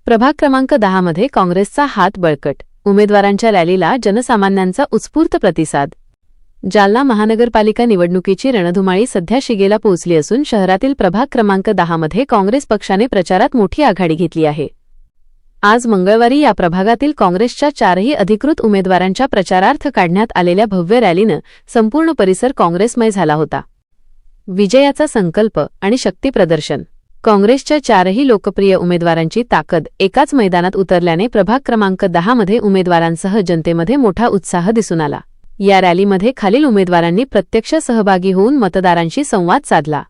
प्रभाग क्रमांक 10 मध्ये काँग्रेसचा हात बळकट. उमेदवारांच्या रॅलीला जनसामान्यांचा उत्स्फूर्त प्रतिसाद. जालना महानगरपालिका निवडणुकीची रणधुमाळी सध्या शिगेला पोहोचली असून शहरातील प्रभाग क्रमांक 10 मध्ये काँग्रेस पक्षाने प्रचारात मोठी आघाडी घेतली आहे. आज मंगळवारी या प्रभागातील काँग्रेसच्या 4ही अधिकृत उमेदवारांच्या प्रचारार्थ काढण्यात आलेल्या भव्य रॅलीनं संपूर्ण परिसर काँग्रेसमय झाला होता. विजयाचा संकल्प आणि शक्ती प्रदर्शन. काँग्रेसच्या 4ही लोकप्रिय उमेदवारांची ताकद एकाच मैदानात उतरल्याने प्रभाग क्रमांक 10 मध्ये उमेदवारांसह जनतेमध्ये मोठा उत्साह दिसून आला. या रॅलीमध्ये खालील उमेदवारांनी प्रत्यक्ष सहभागी होऊन मतदारांशी संवाद साधला.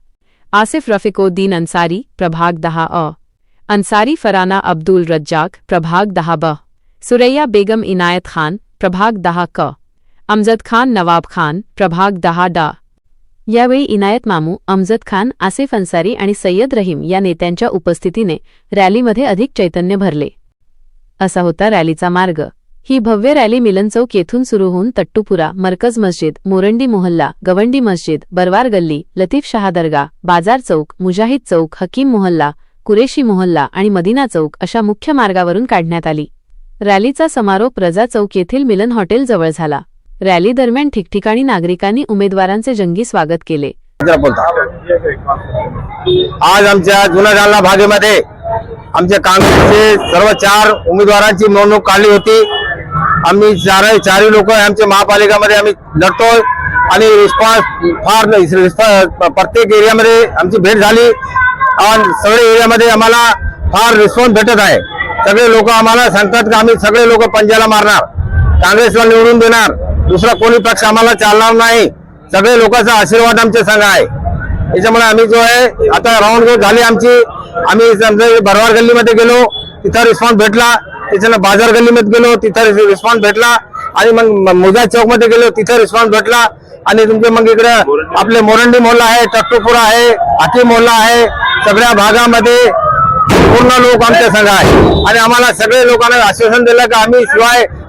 आसिफ रफिकोद्दीन अंसारी, प्रभाग 10 अ. अंसारी फराना अब्दुल रज्जाक, प्रभाग 10 ब. सुरैया बेगम इनायत खान, प्रभाग 10 क. अमजद खान नवाब खान, प्रभाग 10 ड. यावेळी इनायत मामू, अमजद खान, आसिफ अन्सारी आणि सय्यद रहीम या नेत्यांच्या उपस्थितीने रॅलीमध्ये अधिक चैतन्य भरले. असा होता रॅलीचा मार्ग. ही भव्य रॅली मिलन चौक येथून सुरू होऊन तट्टूपुरा, मरकज मस्जिद, मोरंडी मोहल्ला, गवंडी मस्जिद, बरवार गल्ली, लतीफ शाह दर्गा, बाजार चौक, मुजाहिद चौक, हकीम मोहल्ला, कुरेशी मोहल्ला आणि मदिना चौक अशा मुख्य मार्गावरून काढण्यात आली. रॅलीचा समारोप रजा चौक येथील मिलन हॉटेल जवळ झाला. रॅली दरम्यान ठिकठिकाणी नागरिकांनी उमेदवारांचे जंगी स्वागत केले. आज आमच्या जुना जालना भागामध्ये आमच्या काँग्रेसचे सर्व 4 उमेदवारांची निवडणूक काढली होती. आम्ही चारही लोक आमच्या महापालिकामध्ये आम्ही लढतोय आणि रिस्पॉन्स प्रत्येक एरियामध्ये आमची भेट झाली आणि सगळे एरियामध्ये आम्हाला फार रिस्पॉन्स भेटत आहे. सगळे लोक आम्हाला सांगतात की आम्ही सगळे लोक पंजाला मारणार, काँग्रेसला निवडून देणार, दुसरा कोणी पक्ष आम्हाला चालणार नाही. सगळे लोकांचा आशीर्वाद आमच्या संग आहे. त्याच्यामुळे आम्ही जो आहे आता राऊंड झाली आमची. आम्ही बरवार गल्लीमध्ये गेलो, तिथं रिस्पॉन्स भेटला. त्याच्यानं बाजार गल्लीमध्ये गेलो, तिथं रिस्पॉन्स भेटला. आणि मग मुजाहिद चौक मध्ये गेलो, तिथं रिस्पॉन्स भेटला. आणि तुमचे मग इकडे आपले मोरंडी मोहल्ला आहे, टट्टूपुरा आहे, हकीम मोहल्ला आहे, सगळ्या भागामध्ये पूर्ण लोक आमच्या संघ आहे. आणि आम्हाला सगळे लोकांना आश्वासन दिलं की आम्ही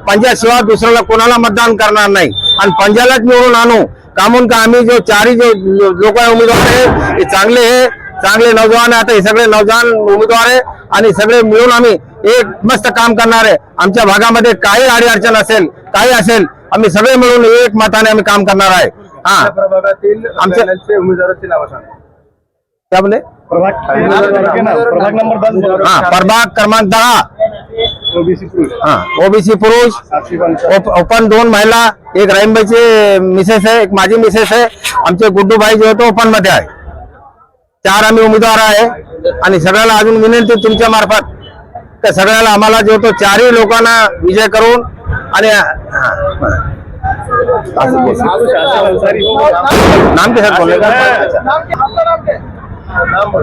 पंजाशिवाय दुसऱ्याला कोणाला मतदान करणार नाही आणि पंजालाच निवडून आणू. कामून का आम्ही जो 4ही लोक उमेदवार आहे हे चांगले नौजवान आहे. आता हे सगळे नौजवान उमेदवार आहे आणि सगळे मिळून आम्ही एक मस्त काम करणार आहे. आमच्या भागामध्ये काही अडचण असेल, काही असेल, आम्ही सगळे मिळून एक मताने आम्ही काम करणार आहे. आमच्या उमेदवारांची नाव सांगा. क्या बोले? प्रभाग नंबर 10. प्रभाग क्रमांक 10 ओबीसी पुरुष, ओपन 2 महिला, एक रहीमबाईची मिसेस आहे, एक माझी मिसेस आहे. आमचे गुड्डू भाई जो होतो ओपन मध्ये आहे. 4 आम्ही उमेदवार आहे आणि सगळ्याला अजून विनंती तुमच्या मार्फत तर सगळ्याला आम्हाला जो होतो 4ही लोकांना विजय करून आणि नाम के साथ बोलने का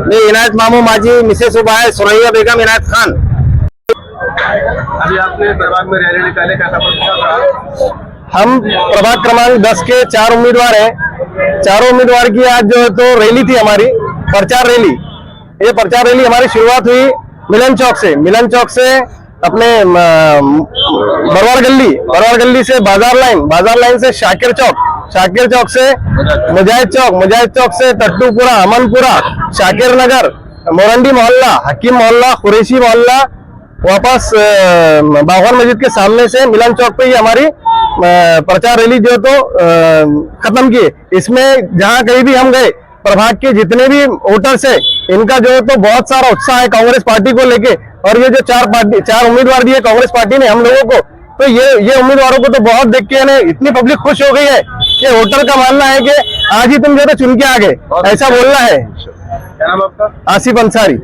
मी इनायत मामू, माझी मिसेस उभा है सुरैया बेगम इनायत खान. अभी आपने प्रभाग में रैली निकाले, कैसा प्रतिसाद रहा? हम प्रभाग क्रमांक 10 के 4 उम्मीदवार हैं. 4 उम्मीदवार की आज जो है तो रैली थी हमारी, प्रचार रैली. ये प्रचार रैली हमारी शुरुआत हुई मिलन चौक से अपने बरवार गल्ली से बाजार लाइन से शाकिर चौक से मुजाहिद चौक से टट्टूपुरा, अमनपुरा, शाकिर नगर, मोरंडी मोहल्ला, हकीम मोहल्ला, कुरेशी मोहल्ला, वापस बावन मस्जिद के सामने से मिलन चौक पे ही हमारी प्रचार रैली जो तो खत्म की. इसमें जहां कहीं भी हम गए, प्रभाग के जितने भी वोटर्स है इनका जो है तो बहुत सारा उत्साह है कांग्रेस पार्टी को लेके. और ये जो 4 उम्मीदवार दिए कांग्रेस पार्टी ने हम लोगों को, तो ये उम्मीदवारों को तो बहुत देख के इतनी पब्लिक खुश हो गई है कि वोटर का मानना है कि आज ही तुम जो तो चुन के आ गए, ऐसा बोलना है. क्या नाम आपका? आसिफ अंसारी.